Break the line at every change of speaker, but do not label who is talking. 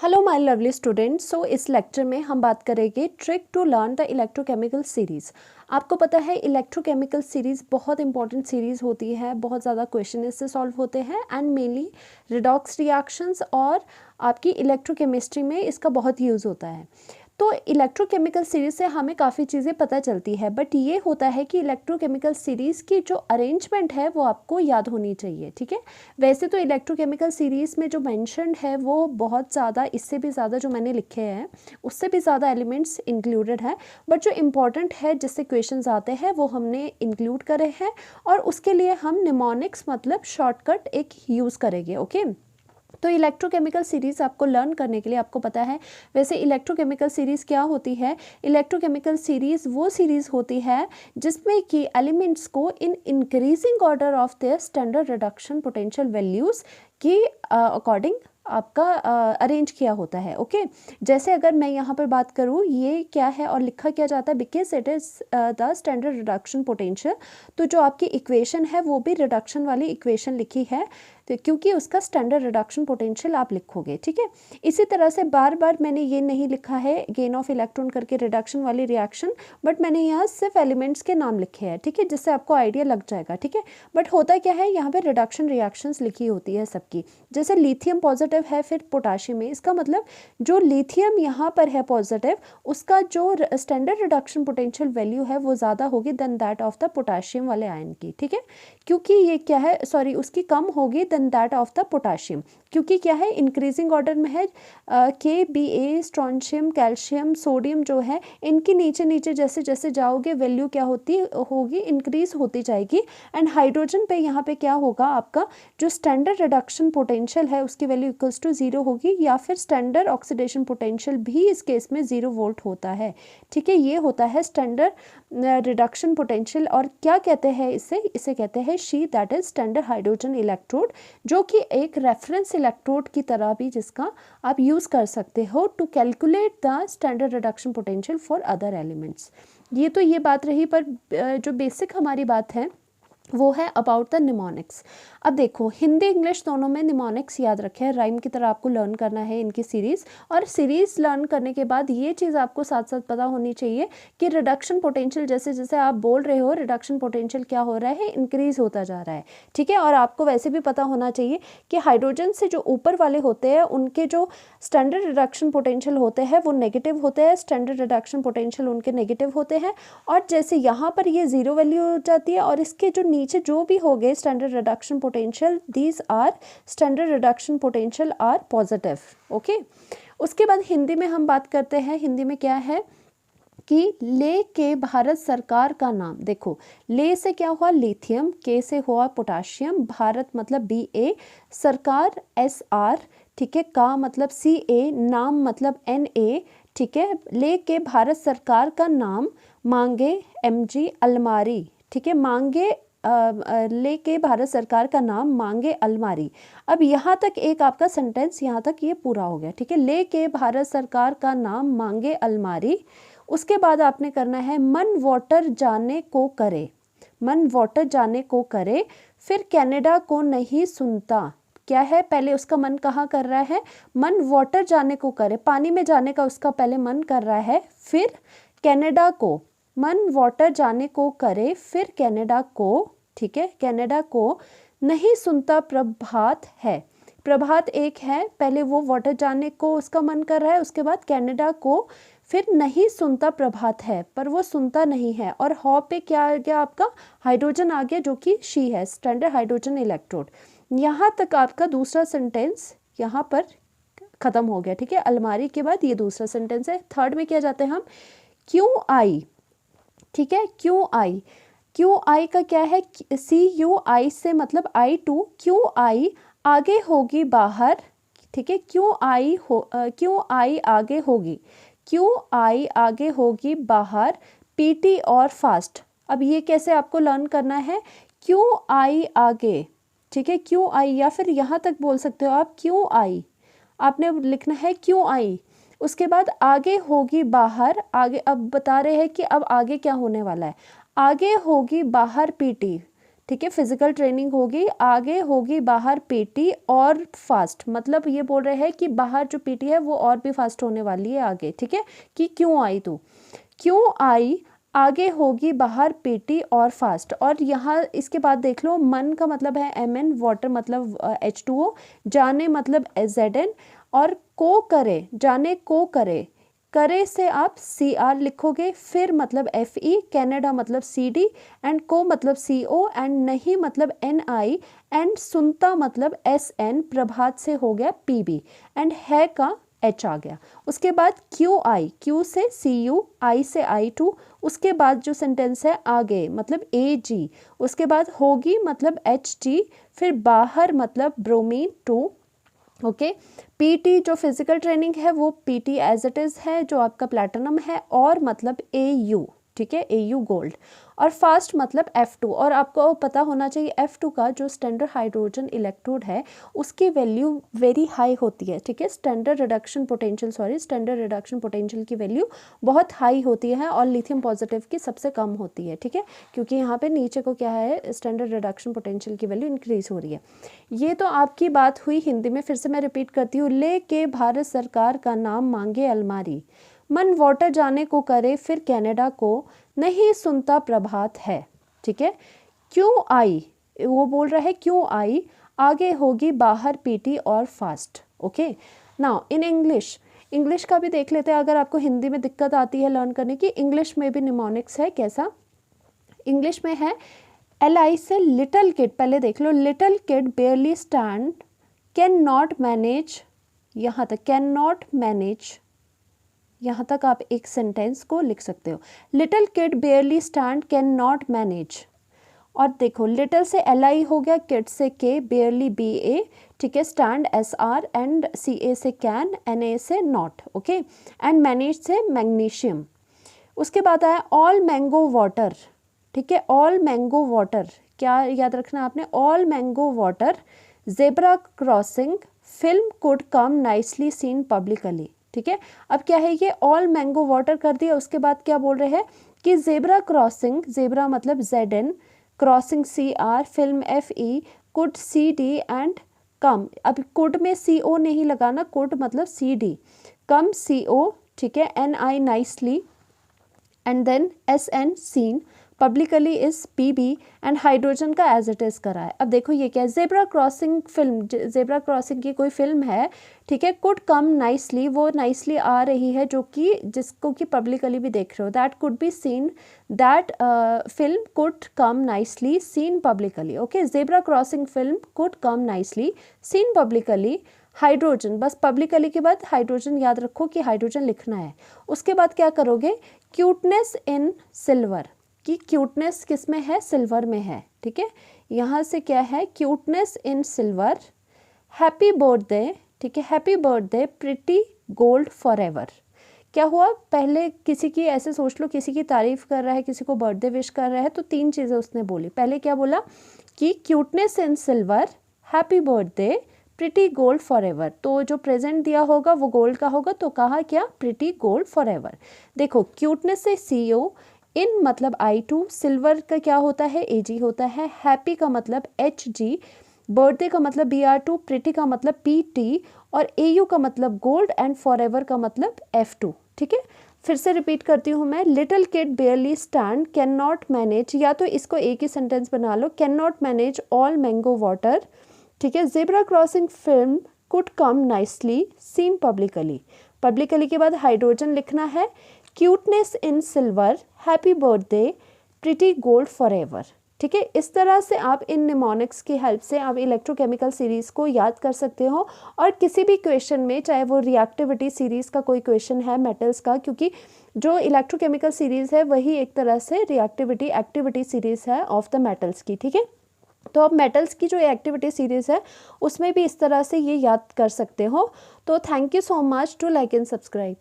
Hello my lovely students. So इस lecture में हम बात करेंगे trick to learn the electrochemical series. आपको पता है इलेक्ट्रोकेमिकल सीरीज़ बहुत इंपॉर्टेंट सीरीज़ होती है, बहुत ज़्यादा क्वेश्चन इससे सॉल्व होते हैं एंड मेनली रिडॉक्स रिएक्शंस और आपकी इलेक्ट्रोकेमिस्ट्री में इसका बहुत यूज़ होता है। तो इलेक्ट्रोकेमिकल सीरीज़ से हमें काफ़ी चीज़ें पता चलती है, बट ये होता है कि इलेक्ट्रोकेमिकल सीरीज़ की जो अरेंजमेंट है वो आपको याद होनी चाहिए। ठीक है, वैसे तो इलेक्ट्रोकेमिकल सीरीज़ में जो मेंशन्ड है वो बहुत ज़्यादा, इससे भी ज़्यादा जो मैंने लिखे हैं उससे भी ज़्यादा एलिमेंट्स इंक्लूडेड हैं, बट जो इम्पॉर्टेंट है जिससे क्वेश्चंस आते हैं वो हमने इंक्लूड करे हैं और उसके लिए हम निमोनिक्स मतलब शॉर्टकट एक यूज़ करेंगे। ओके, तो इलेक्ट्रोकेमिकल सीरीज़ आपको लर्न करने के लिए आपको पता है वैसे इलेक्ट्रोकेमिकल सीरीज़ क्या होती है। इलेक्ट्रोकेमिकल सीरीज़ वो सीरीज़ होती है जिसमें कि एलिमेंट्स को in increasing order of their standard reduction potential values की अकॉर्डिंग आपका अरेंज किया होता है। ओके, जैसे अगर मैं यहाँ पर बात करूँ ये क्या है और लिखा क्या जाता है, because it is the standard reduction potential, तो जो आपकी इक्वेशन है वो भी रिडक्शन वाली इक्वेशन लिखी है, तो क्योंकि उसका स्टैंडर्ड रिडक्शन पोटेंशियल आप लिखोगे। ठीक है, इसी तरह से बार बार मैंने ये नहीं लिखा है गेन ऑफ इलेक्ट्रॉन करके रिडक्शन वाली रिएक्शन, बट मैंने यहाँ सिर्फ एलिमेंट्स के नाम लिखे हैं। ठीक है, जिससे आपको आइडिया लग जाएगा। ठीक है, बट होता क्या है यहाँ पे रिडक्शन रिएक्शंस लिखी होती है सबकी, जैसे लिथियम पॉजिटिव है फिर पोटाशियम में, इसका मतलब जो लिथियम यहाँ पर है पॉजिटिव उसका जो स्टैंडर्ड रिडक्शन पोटेंशियल वैल्यू है वो ज़्यादा होगी than that of the potassium वाले आयन की। ठीक है, क्योंकि ये क्या है, सॉरी उसकी कम होगी than that of the potassium, क्योंकि क्या है इंक्रीजिंग ऑर्डर में है K B A strontium calcium sodium जो है इनकी नीचे नीचे जैसे जैसे जाओगे वैल्यू क्या होती होगी, इंक्रीज होती जाएगी। एंड हाइड्रोजन पे यहाँ पे क्या होगा, आपका जो स्टैंडर्ड रिडक्शन पोटेंशियल है उसकी वैल्यू इक्वल्स टू 0 होगी, या फिर स्टैंडर्ड ऑक्सीडेशन पोटेंशियल भी इस केस में 0 वोल्ट होता है। ठीक है, ये होता है स्टैंडर्ड रिडक्शन पोटेंशियल। और क्या कहते हैं इसे कहते हैं she, that is standard hydrogen electrode, जो कि एक रेफरेंस इलेक्ट्रोड की तरह भी जिसका आप यूज़ कर सकते हो to calculate the standard reduction potential for other elements. ये तो ये बात रही, पर जो बेसिक हमारी बात है वो है अबाउट द निमोनिक्स। अब देखो हिंदी इंग्लिश दोनों में निमोनिक्स याद रखें, राइम की तरह आपको लर्न करना है इनकी सीरीज़। और सीरीज़ लर्न करने के बाद ये चीज़ आपको साथ साथ पता होनी चाहिए कि रिडक्शन पोटेंशियल जैसे जैसे आप बोल रहे हो रिडक्शन पोटेंशियल क्या हो रहा है, इंक्रीज होता जा रहा है। ठीक है, और आपको वैसे भी पता होना चाहिए कि हाइड्रोजन से जो ऊपर वाले होते हैं उनके जो स्टैंडर्ड रिडक्शन पोटेंशियल होते हैं वो नेगेटिव होते हैं, स्टैंडर्ड रिडक्शन पोटेंशियल उनके नेगेटिव होते हैं। और जैसे यहाँ पर ये 0 वैल्यू हो जाती है और इसके जो नीचे जो भी हो गए standard reduction potential, these are standard reduction potential are positive. Okay, उसके बाद हिंदी में हम बात करते हैं। हिंदी में क्या है कि ले के भारत सरकार का नाम, देखो ले से क्या हुआ लिथियम, के से हुआ पोटाशियम, भारत मतलब बी ए, सरकार एस आर, ठीक है, का मतलब सी ए, नाम मतलब एन ए। ठीक है, ले के भारत सरकार का नाम, मांगे एम जी, अलमारी। ठीक है, मांगे लेके भारत सरकार का नाम, मांगे अलमारी। अब यहाँ तक एक आपका सेंटेंस यहाँ तक ये पूरा हो गया। ठीक है, लेके भारत सरकार का नाम, मांगे अलमारी। उसके बाद आपने करना है मन वाटर जाने को करे, मन वाटर जाने को करे, फिर कनाडा को नहीं सुनता। क्या है, पहले उसका मन कहाँ कर रहा है, मन वाटर जाने को करे, पानी में जाने का उसका पहले मन कर रहा है, फिर कनाडा को, मन वाटर जाने को करे फिर कनाडा को, ठीक है, कनाडा को नहीं सुनता प्रभात है। प्रभात एक है, पहले वो वाटर जाने को उसका मन कर रहा है, उसके बाद कनाडा को, फिर नहीं सुनता प्रभात है, पर वो सुनता नहीं है। और हॉ पे क्या आ गया आपका, हाइड्रोजन आ गया जो कि शी है, स्टैंडर्ड हाइड्रोजन इलेक्ट्रोड। यहाँ तक आपका दूसरा सेंटेंस यहाँ पर खत्म हो गया। ठीक है, अलमारी के बाद ये दूसरा सेंटेंस है। थर्ड में क्या जाते हैं हम, क्यों आई। ठीक है, क्यों आई, क्यों आई का क्या है, सी यू आई से मतलब आई टू, क्यों आई आगे होगी बाहर। ठीक है, क्यों आई क्यों आई आगे होगी, क्यों आई आगे होगी बाहर, पीटी और फास्ट। अब ये कैसे आपको लर्न करना है, क्यों आई आगे। ठीक है, क्यों आई, या फिर यहाँ तक बोल सकते हो आप, क्यों आई आपने लिखना है क्यों आई। उसके बाद आगे होगी बाहर, आगे अब बता रहे हैं कि अब आगे क्या होने वाला है, आगे होगी बाहर पीटी। ठीक है, फिजिकल ट्रेनिंग होगी, आगे होगी बाहर पीटी और फास्ट, मतलब ये बोल रहे हैं कि बाहर जो पीटी है वो और भी फास्ट होने वाली है आगे। ठीक है, कि क्यों आई तू, क्यों आई, आगे होगी बाहर पीटी और फास्ट। और यहाँ इसके बाद देख लो, मन का मतलब है MN, वाटर मतलब H2O, जाने मतलब ZN, और को करे, जाने को करे, करे से आप CR लिखोगे, फिर मतलब FE, कनाडा मतलब CD, एंड को मतलब CO, एंड नहीं मतलब NI, एंड सुनता मतलब SN, प्रभात से हो गया PB, एंड है का H आ गया। उसके बाद QI, Q से CU, I से I2, उसके बाद जो सेंटेंस है आगे मतलब AG, उसके बाद होगी मतलब HG, फिर बाहर मतलब ब्रोमीन 2। ओके, पीटी जो फिजिकल ट्रेनिंग है वो पीटी एज इट इज़ है, जो आपका प्लैटिनम है, और मतलब AU, ठीक है, AU गोल्ड, और फास्ट मतलब F2। और आपको पता होना चाहिए F2 का जो स्टैंडर्ड हाइड्रोजन इलेक्ट्रोड है उसकी वैल्यू वेरी हाई होती है। ठीक है, स्टैंडर्ड रिडक्शन पोटेंशियल की वैल्यू बहुत हाई होती है और लिथियम पॉजिटिव की सबसे कम होती है। ठीक है, क्योंकि यहाँ पे नीचे को क्या है, स्टैंडर्ड रिडक्शन पोटेंशियल की वैल्यू इंक्रीज हो रही है। ये तो आपकी बात हुई हिंदी में, फिर से मैं रिपीट करती हूँ। लेके भारत सरकार का नाम मांगे अलमारी, मन वाटर जाने को करे फिर कनाडा को, नहीं सुनता प्रभात है। ठीक है, क्यों आई, वो बोल रहा है क्यों आई, आगे होगी बाहर पीटी और fast. Okay, now in English का भी देख लेते हैं। अगर आपको हिंदी में दिक्कत आती है लर्न करने की, इंग्लिश में भी निमोनिक्स है। कैसा, इंग्लिश में है LI से लिटिल किड, पहले देख लो, little kid barely stand, can not manage, यहाँ तक कैन नॉट मैनेज, यहाँ तक आप एक सेंटेंस को लिख सकते हो। Little kid barely stand can not manage, और देखो लिटिल से LI हो गया, किड से K, बेयरली BA, ठीक है, स्टैंड SR, एंड CA से कैन, NA से नॉट, ओके, एंड मैनेज से मैग्नीशियम। उसके बाद आया ऑल मैंगो वाटर, ठीक है, ऑल मैंगो वाटर, क्या याद रखना आपने, all mango water, zebra crossing, film could come nicely seen publicly. ठीक है, अब क्या है, ये ऑल मैंगो वाटर कर दिया। उसके बाद क्या बोल रहे हैं कि जेब्रा क्रॉसिंग, जेब्रा मतलब ZN, crossing CR, film FE, could CD, and come, अब कुड में CO नहीं लगाना, कुड मतलब CD, कम CO, ठीक है, NI nicely, and then SN seen, publicly is PB, and hydrogen का एज इट इज करा है। अब देखो ये क्या है, zebra crossing film, zebra crossing की कोई फिल्म है, ठीक है, कुड कम नाइसली, वो नाइसली आ रही है, जो कि जिसको कि पब्लिकली भी देख रहे हो, that could be seen, that film could come nicely seen publicly. Okay, zebra crossing film could come nicely seen publicly, hydrogen, बस पब्लिकली के बाद हाइड्रोजन याद रखो कि हाइड्रोजन लिखना है। उसके बाद क्या करोगे, क्यूटनेस इन सिल्वर, कि क्यूटनेस किस में है, सिल्वर में है। ठीक है, यहाँ से क्या है, cuteness in silver, happy birthday, ठीक है, happy birthday pretty gold forever. क्या हुआ, पहले किसी की, ऐसे सोच लो किसी की तारीफ कर रहा है, किसी को बर्थडे विश कर रहा है, तो 3 चीज़ें उसने बोली। पहले क्या बोला कि cuteness in silver, happy birthday, pretty gold forever, तो जो प्रेजेंट दिया होगा वो गोल्ड का होगा, तो कहा क्या, प्रिटी गोल्ड फॉरएवर। देखो क्यूटनेस से CO, इन मतलब I2, सिल्वर का क्या होता है, AG होता है, हैप्पी का मतलब HG, बर्थडे का मतलब BR2, प्रिटी का मतलब PT, और AU का मतलब गोल्ड, एंड फॉरएवर का मतलब F2। ठीक है, फिर से रिपीट करती हूँ मैं, little kid barely stand can not manage, या तो इसको एक ही सेंटेंस बना लो, can not manage all mango water, ठीक है, zebra crossing film could come nicely seen publicly, publicly के बाद हाइड्रोजन लिखना है, cuteness in silver, happy birthday, pretty gold forever. ठीक है, इस तरह से आप इन निमोनिक्स की हेल्प से आप इलेक्ट्रोकेमिकल सीरीज़ को याद कर सकते हो। और किसी भी क्वेश्चन में, चाहे वो रिएक्टिविटी सीरीज़ का कोई क्वेश्चन है मेटल्स का, क्योंकि जो इलेक्ट्रोकेमिकल सीरीज़ है वही एक तरह से रिएक्टिविटी एक्टिविटी सीरीज़ है ऑफ द मेटल्स की। ठीक है, तो अब मेटल्स की जो एक्टिविटी सीरीज़ है उसमें भी इस तरह से ये याद कर सकते हो। तो thank you so much, to like and subscribe.